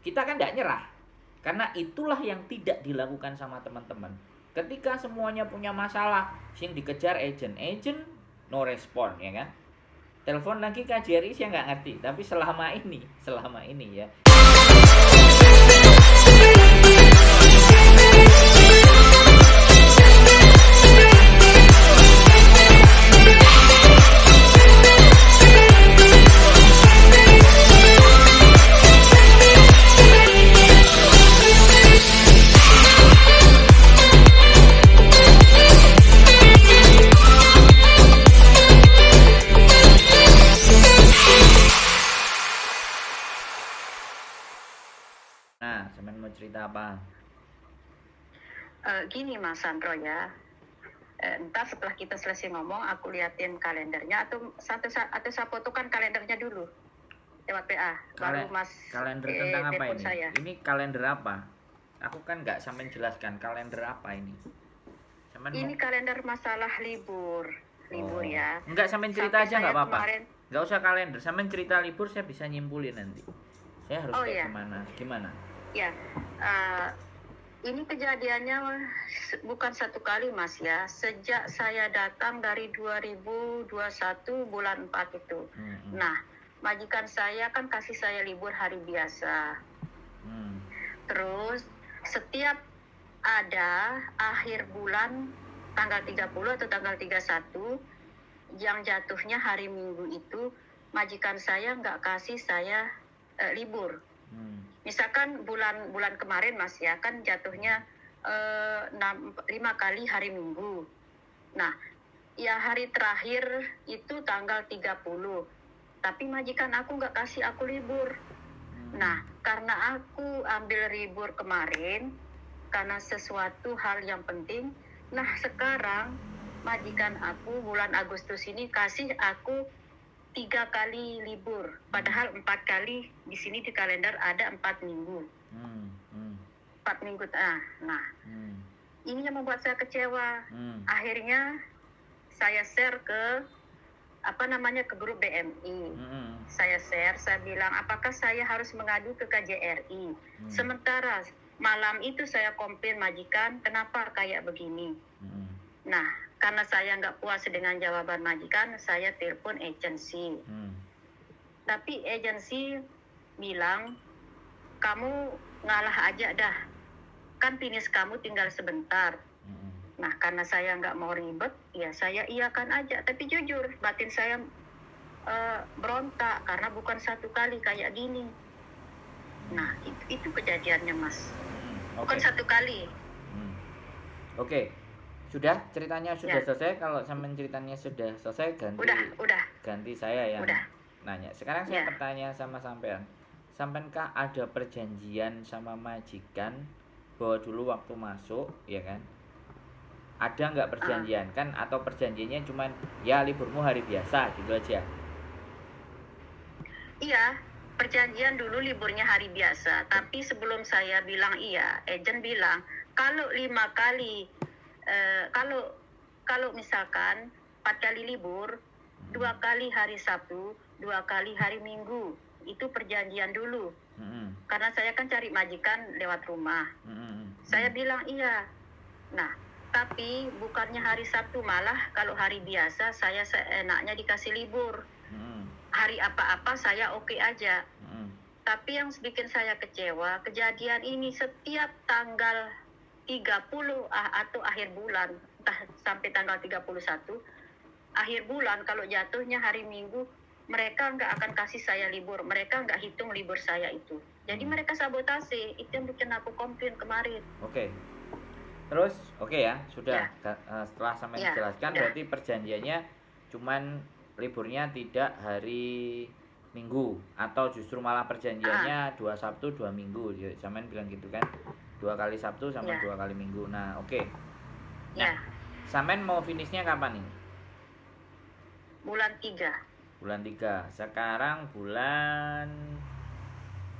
kita kan tidak nyerah. Karena itulah yang tidak dilakukan sama teman-teman. Ketika semuanya punya masalah, sing dikejar agent no respon, ya kan? Telepon lagi KJRI saya nggak ngerti, tapi selama ini ya. Nah, semen mau cerita apa? Gini Mas Sandro ya, entah setelah kita selesai ngomong, aku liatin kalendernya atau saya fotokan kalendernya dulu lewat PA. Baru Mas kalender tentang apa telepon ini? saya. Ini kalender apa? Aku kan nggak sampai jelaskan kalender apa ini. Ini kalender masalah libur ya. Enggak, sampai cerita aja nggak apa-apa. Kemarin... Nggak usah kalender, sampai cerita libur saya bisa nyimpulin nanti. Saya harus kayak gimana? Ya, ini kejadiannya bukan satu kali Mas ya. Sejak saya datang dari 2021 bulan 4 itu. Nah, majikan saya kan kasih saya libur hari biasa. Terus setiap ada akhir bulan tanggal 30 atau tanggal 31 yang jatuhnya hari Minggu itu, majikan saya nggak kasih saya libur. Misalkan bulan kemarin Mas ya, kan jatuhnya 5 kali hari Minggu. Nah, ya hari terakhir itu tanggal 30. Tapi majikan aku nggak kasih aku libur. Nah, karena aku ambil libur kemarin, karena sesuatu hal yang penting, nah sekarang majikan aku bulan Agustus ini kasih aku 3 kali libur, padahal 4 kali di sini di kalender ada 4 minggu. 4 minggu. Nah, ini yang membuat saya kecewa. Akhirnya saya share ke ke grup BMI. Saya bilang apakah saya harus mengadu ke KJRI. Sementara malam itu saya komplain majikan, kenapa kayak begini. Nah, karena saya nggak puas dengan jawaban majikan, saya telepon agensi. Tapi agensi bilang, kamu ngalah aja dah, kan finish kamu tinggal sebentar. Nah, karena saya nggak mau ribet, ya saya iyakan aja. Tapi jujur, batin saya berontak, karena bukan satu kali kayak gini. Nah, itu kejadiannya Mas. Bukan satu kali. Oke. Sudah, ceritanya sudah selesai. Kalau sampai ceritanya sudah selesai, ganti saya yang nanya. Sekarang saya bertanya sama sampean. Sampeankah ada perjanjian sama majikan bahwa dulu waktu masuk, ya kan? Ada nggak perjanjian kan? Atau perjanjiannya cuman ya liburmu hari biasa gitu aja? Iya, perjanjian dulu liburnya hari biasa. Tapi sebelum saya bilang iya, agent bilang kalau 5 kali kalau misalkan 4 kali libur, 2 kali hari Sabtu, 2 kali hari Minggu, itu perjanjian dulu. Karena saya kan cari majikan lewat rumah. Saya bilang iya. Nah, tapi bukannya hari Sabtu, malah kalau hari biasa saya seenaknya dikasih libur. Hari apa-apa saya oke aja. Tapi yang bikin saya kecewa, kejadian ini setiap tanggal 30 atau akhir bulan, entah sampai tanggal 31, akhir bulan kalau jatuhnya hari Minggu, mereka nggak akan kasih saya libur. Mereka nggak hitung libur saya itu. Jadi mereka sabotase. Itu yang bikin aku komplain kemarin. Oke. Terus, ya, sudah. Setelah sampai dijelaskan, berarti perjanjiannya cuman liburnya tidak hari Minggu, atau justru malah perjanjiannya 2 Sabtu 2 Minggu. Sampean bilang gitu kan? 2 kali Sabtu sama 2 kali Minggu. Nah, oke. Nah, sampean mau finishnya kapan ini? Bulan 3. Bulan 3. Sekarang bulan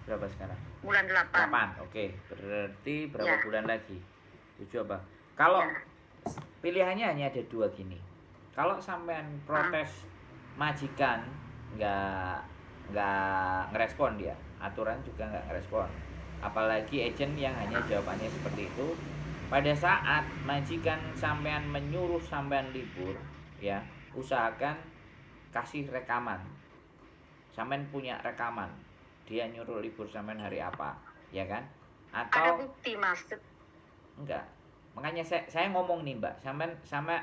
berapa sekarang? Bulan 8. 8. Oke. Berarti berapa bulan lagi? 7 apa? Kalau pilihannya hanya ada 2 gini. Kalau sampean protes majikan nggak ngerespon dia, aturan juga nggak ngerespon. apalagi agent yang hanya jawabannya seperti itu. Pada saat majikan sampean menyuruh sampean libur, ya, usahakan kasih rekaman. Sampean punya rekaman, dia nyuruh libur sampean hari apa, ya kan? Atau ada bukti, Mas? Enggak. Makanya saya ngomong nih, Mbak.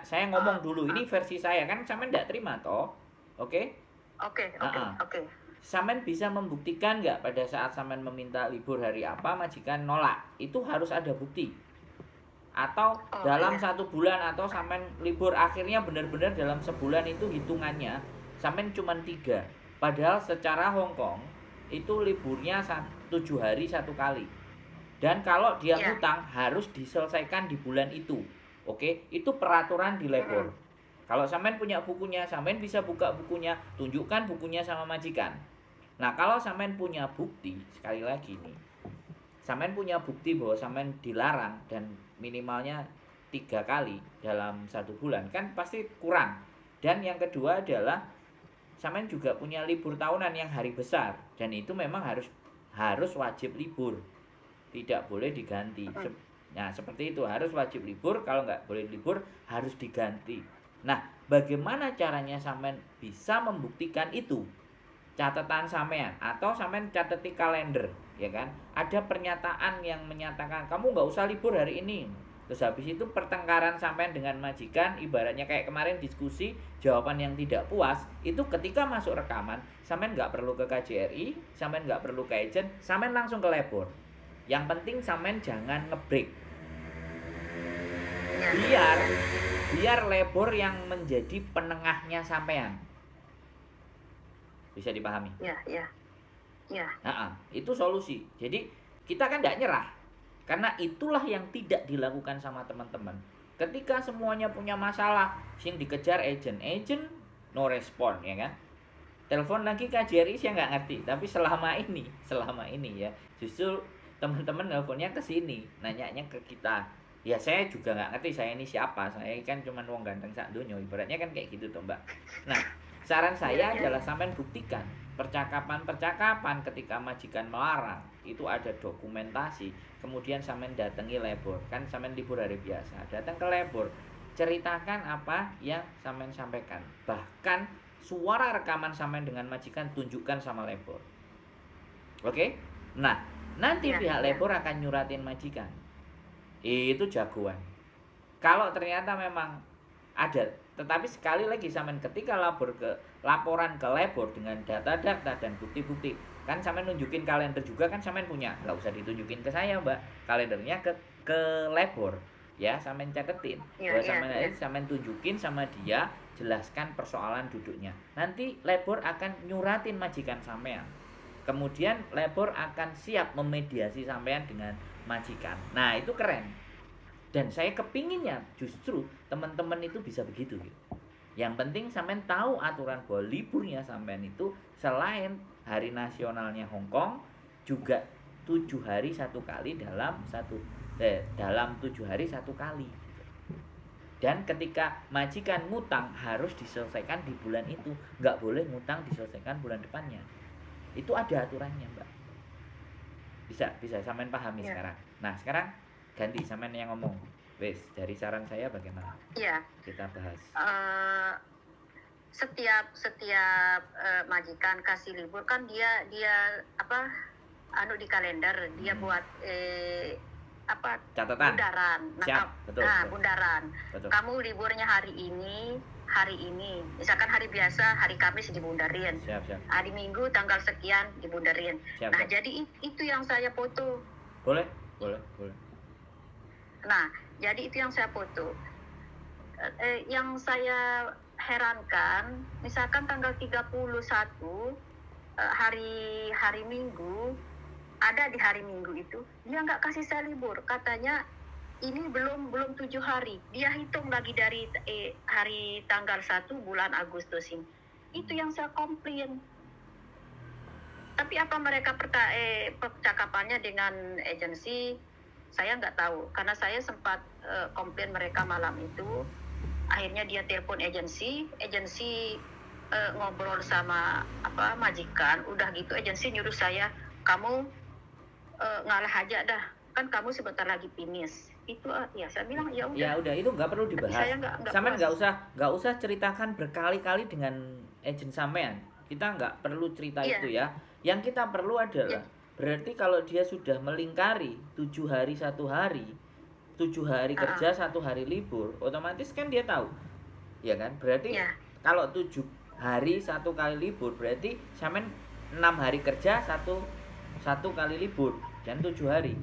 Saya ngomong dulu. Ini versi saya kan sampean enggak terima toh. Oke? Oke. Sampean bisa membuktikan nggak pada saat sampean meminta libur hari apa majikan nolak? Itu harus ada bukti. Atau dalam 1 bulan atau sampean libur akhirnya benar-benar dalam sebulan itu hitungannya sampean cuma 3. Padahal secara Hong Kong itu liburnya 7 hari 1 kali. Dan kalau dia ngutang harus diselesaikan di bulan itu. Oke, itu peraturan di labor. Kalau sampean punya bukunya, sampean bisa buka bukunya, tunjukkan bukunya sama majikan. Nah, kalau sampean punya bukti, sekali lagi nih, sampean punya bukti bahwa sampean dilarang dan minimalnya 3 kali dalam 1 bulan, kan pasti kurang. Dan yang kedua adalah sampean juga punya libur tahunan yang hari besar, dan itu memang harus wajib libur. Tidak boleh diganti. Nah, seperti itu, harus wajib libur. Kalau nggak boleh libur harus diganti. Nah, bagaimana caranya sampean bisa membuktikan itu? Catatan sampean atau sampean cateti kalender, ya kan? Ada pernyataan yang menyatakan kamu nggak usah libur hari ini. Terus habis itu pertengkaran sampean dengan majikan, ibaratnya kayak kemarin diskusi, jawaban yang tidak puas, itu ketika masuk rekaman, sampean nggak perlu ke KJRI, sampean nggak perlu ke agent, sampean langsung ke labor. Yang penting sampean jangan ngebreak. Biar labor yang menjadi penengahnya sampean. Bisa dipahami? Iya. Itu solusi. Jadi kita kan tidak nyerah. Karena itulah yang tidak dilakukan sama teman-teman. Ketika semuanya punya masalah, yang dikejar agent no respon, ya kan? Telepon lagi KJRI saya nggak ngerti. Tapi selama ini ya, justru teman-teman nelponnya ke sini, nanyanya ke kita. Ya saya juga nggak ngerti saya ini siapa. Saya kan cuma wong ganteng sak donya. Ibaratnya kan kayak gitu toh, Mbak. Nah, saran saya adalah sampean buktikan percakapan ketika majikan melarang itu ada dokumentasi. Kemudian sampean datangi labor, kan sampean libur hari biasa, datang ke labor, ceritakan apa yang sampean sampaikan. Bahkan suara rekaman sampean dengan majikan tunjukkan sama labor. Oke? Nah, nanti pihak labor akan nyuratin majikan. Itu jagoan. Kalau ternyata memang ada, tetapi sekali lagi sampean ketika laporan ke labor dengan data-data dan bukti-bukti, kan sampean nunjukin kalender juga, kan sampean punya, nggak usah ditunjukin ke saya, Mbak, kalendernya ke labor, ya, sampean catetin, sampean tunjukin sama dia, jelaskan persoalan duduknya. Nanti labor akan nyuratin majikan sampean. Kemudian labor akan siap memediasi sampean dengan majikan. Nah, itu keren. Dan saya kepinginnya justru teman-teman itu bisa begitu gitu. Yang penting sampean tahu aturan bahwa liburnya sampean itu selain hari nasionalnya Hong Kong juga 7 hari 1 kali dalam 7 hari 1 kali. Dan ketika majikan ngutang harus diselesaikan di bulan itu, nggak boleh ngutang diselesaikan bulan depannya. Itu ada aturannya, Mbak. Bisa sampean pahami sekarang. Nah, sekarang ganti sampean yang ngomong. Wes, dari saran saya bagaimana? Iya. Kita bahas. Setiap majikan kasih libur kan dia di kalender dia buat catatan. Bundaran. Betul. Bundaran. Betul. Kamu liburnya hari ini. Misalkan hari biasa hari Kamis dibundarin. Siap. Hari Minggu tanggal sekian dibundarin. Siap. Nah, jadi itu yang saya foto. Boleh. Nah, jadi itu yang saya foto. Yang saya herankan, misalkan tanggal 31 hari Minggu, ada di hari Minggu itu dia nggak kasih saya libur, katanya ini belum 7 hari, dia hitung lagi dari hari tanggal 1 bulan Agustus ini. Itu yang saya komplain. Tapi apa mereka percakapannya dengan agensi, saya nggak tahu, karena saya sempat komplain mereka malam itu. Akhirnya dia telepon agensi ngobrol sama majikan, udah gitu agensi nyuruh saya, kamu ngalah aja dah, kan kamu sebentar lagi finish itu. Ya saya bilang ya udah itu nggak perlu dibahas. Sampean nggak usah ceritakan berkali-kali dengan agent sampean, kita nggak perlu cerita itu ya. Yang kita perlu adalah berarti kalau dia sudah melingkari 7 hari 1 hari, 7 hari kerja 1 hari libur, otomatis kan dia tahu ya kan. Berarti kalau 7 hari 1 kali libur berarti sampean 6 hari kerja 1 kali libur dan 7 hari.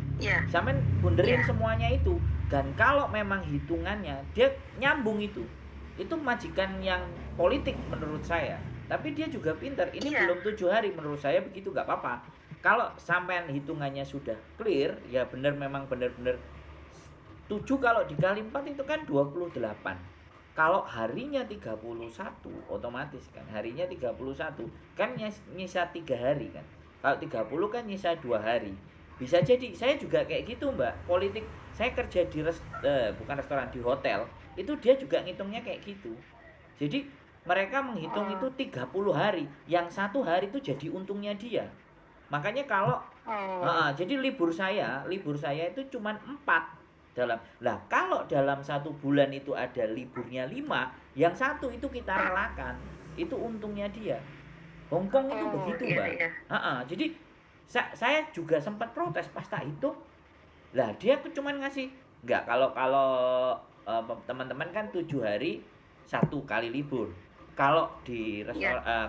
Sampean bunderin semuanya itu. Dan kalau memang hitungannya dia nyambung itu majikan yang politik menurut saya. Tapi dia juga pintar. Ini belum 7 hari menurut saya begitu nggak apa-apa. Kalau sampean hitungannya sudah clear, ya benar memang benar-benar 7 kalau dikali 4 itu kan 28. Kalau harinya 31 otomatis kan harinya 31 kan nyisa 3 hari kan. Kalau 30 kan nyisa 2 hari. Bisa jadi saya juga kayak gitu, Mbak. Politik saya kerja di bukan restoran, di hotel. Itu dia juga ngitungnya kayak gitu. Jadi mereka menghitung itu 30 hari. Yang 1 hari itu jadi untungnya dia. Makanya kalau jadi libur saya itu cuma 4 kalau dalam 1 bulan itu ada liburnya 5, yang 1 itu kita relakan. Itu untungnya dia. Hongkong itu begitu, Mbak. Jadi saya juga sempat protes pas tak hitung. Lah dia cuma ngasih enggak, kalau teman-teman kan 7 hari 1 kali libur. Kalau di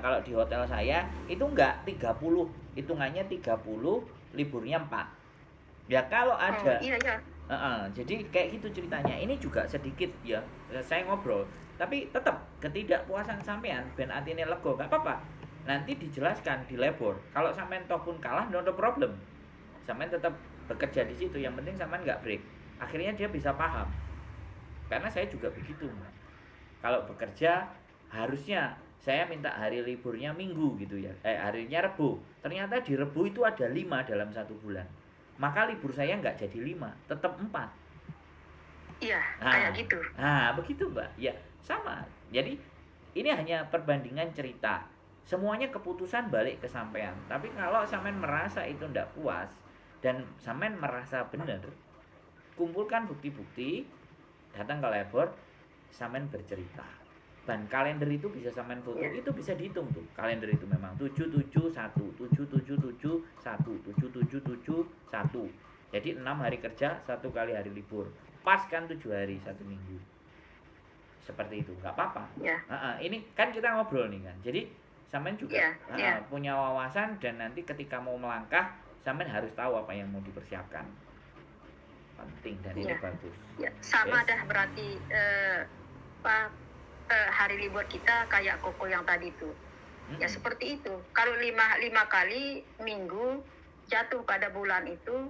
kalau di hotel saya itu enggak 30, hitungannya 30, liburnya 4. Ya kalau ada jadi kayak gitu ceritanya. Ini juga sedikit ya saya ngobrol, tapi tetap ketidakpuasan sampean ben atine lega enggak apa-apa. Nanti dijelaskan di labor. Kalau sampean toh pun kalah, no problem. Sampean tetap bekerja di situ. Yang penting sampean nggak break. Akhirnya dia bisa paham. Karena saya juga begitu. Kalau bekerja harusnya saya minta hari liburnya Minggu gitu ya. Harinya Rebu. Ternyata di Rebu itu ada 5 dalam 1 bulan. Maka libur saya nggak jadi 5, tetap 4. Iya, kayak gitu. Nah, begitu, Mbak. Ya, sama. Jadi ini hanya perbandingan cerita. Semuanya keputusan balik ke sampean. Tapi kalau sampean merasa itu ndak puas dan sampean merasa benar, kumpulkan bukti-bukti, datang ke labor, sampean bercerita. Dan kalender itu bisa sampean foto, itu bisa dihitung tuh. Kalender itu memang 771, 777, 1, 777, 1. Jadi 6 hari kerja, 1 kali hari libur. Pas kan 7 hari 1 minggu. Seperti itu, nggak apa-apa. Ini kan kita ngobrol nih kan. Jadi sampean juga punya wawasan, dan nanti ketika mau melangkah sampean harus tahu apa yang mau dipersiapkan. Penting dan ini bagus. Sama dah berarti hari libur kita kayak Koko yang tadi tuh. Ya seperti itu. Kalau 5 kali minggu jatuh pada bulan itu,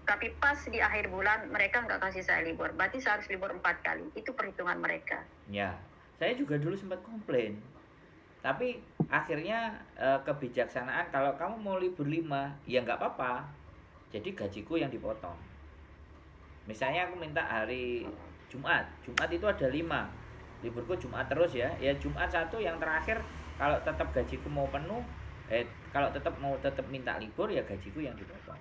tapi pas di akhir bulan mereka nggak kasih saya libur. Berarti saya harus libur 4 kali. Itu perhitungan mereka. Ya, saya juga dulu sempat komplain. Tapi akhirnya kebijaksanaan, kalau kamu mau libur 5, ya nggak apa-apa. Jadi gajiku yang dipotong. Misalnya aku minta hari Jumat itu ada 5. Liburku Jumat terus ya. Ya Jumat 1 yang terakhir, kalau tetap gajiku mau penuh, kalau tetap minta libur, ya gajiku yang dipotong.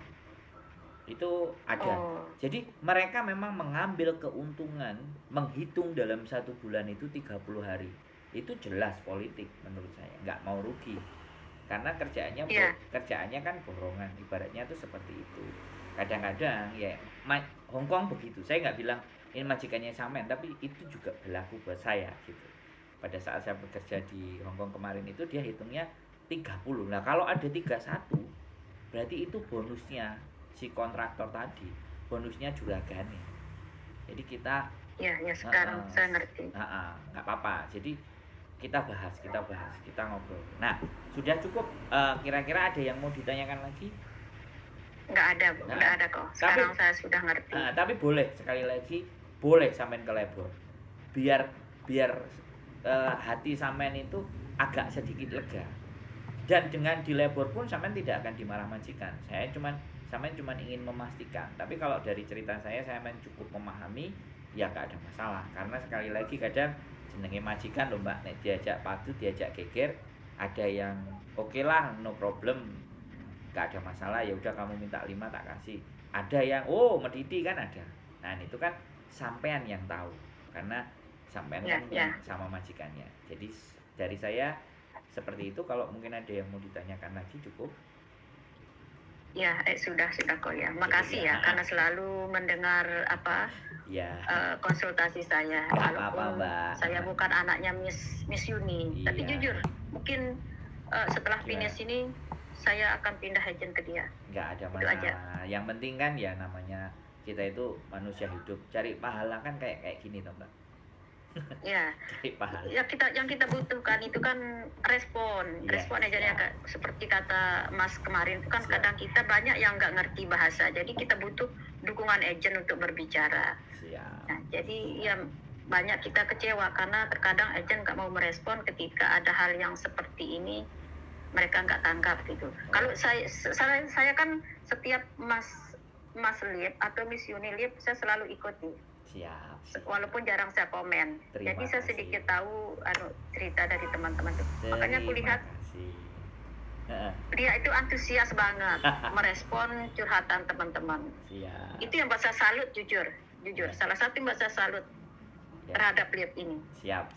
Itu ada. Jadi mereka memang mengambil keuntungan, menghitung dalam 1 bulan itu 30 hari. Itu jelas politik menurut saya, nggak mau rugi. Karena kerjaannya kan borongan, ibaratnya itu seperti itu. Kadang-kadang ya Hongkong begitu. Saya nggak bilang ini majikannya sampean, tapi itu juga berlaku buat saya gitu. Pada saat saya bekerja di Hongkong kemarin itu dia hitungnya 30. Nah, kalau ada 31, berarti itu bonusnya si kontraktor tadi. Bonusnya juragane. Jadi kita sekarang saya ngerti. Nggak apa-apa. Jadi kita bahas, kita ngobrol. Nah, sudah cukup. Kira-kira ada yang mau ditanyakan lagi? Nggak ada kok. Sekarang saya sudah ngerti. Tapi boleh, sekali lagi, boleh sampean ke labor. Biar hati sampean itu agak sedikit lega. Dan dengan di labor pun sampean tidak akan dimarah majikan. Sampean cuma ingin memastikan. Tapi kalau dari cerita saya sampean cukup memahami, ya nggak ada masalah. Karena sekali lagi kadang jenenge majikan lho Mbak, nek diajak padu, diajak geger, ada yang oke lah, no problem. nggak ada masalah, ya udah kamu minta 5 tak kasih. Ada yang mediti kan ada. Nah itu kan sampean yang tahu, karena sampean kan yang sama majikannya. Jadi dari saya seperti itu. Kalau mungkin ada yang mau ditanyakan lagi cukup. Ya, sudah kok ya. Makasih ya karena selalu mendengar konsultasi saya. Walaupun saya bukan anaknya Miss Yuni, tapi jujur mungkin setelah finish ini saya akan pindah agent ke dia. Nggak ada masalah. Yang penting kan ya namanya kita itu manusia hidup, cari pahala kan kayak gini toh Mbak. Ya. Ya yang kita butuhkan itu kan respon aja ya, seperti kata Mas kemarin itu kan kadang kita banyak yang nggak ngerti bahasa, jadi kita butuh dukungan agent untuk berbicara. Nah, jadi ya banyak kita kecewa karena terkadang agent nggak mau merespon ketika ada hal yang seperti ini, mereka nggak tanggap gitu. Kalau saya kan setiap Mas Lip atau Miss Yuni Lip saya selalu ikuti. Siap. Walaupun jarang saya komen. Jadi saya sedikit tahu cerita dari teman-teman itu. Makanya aku lihat dia itu antusias banget merespon curhatan teman-teman. Itu yang saya salut jujur. Salah satu yang saya salut terhadap Lip ini. Siap.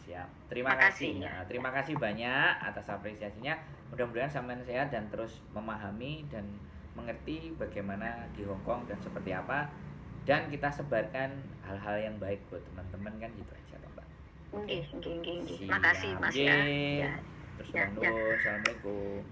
Terima kasih. Terima kasih banyak atas apresiasinya. Mudah-mudahan sampean sehat dan terus memahami dan mengerti bagaimana di Hong Kong dan seperti apa. Dan kita sebarkan hal-hal yang baik buat teman-teman kan, gitu aja Mbak. Terima kasih Mas ya. Terus Assalamualaikum.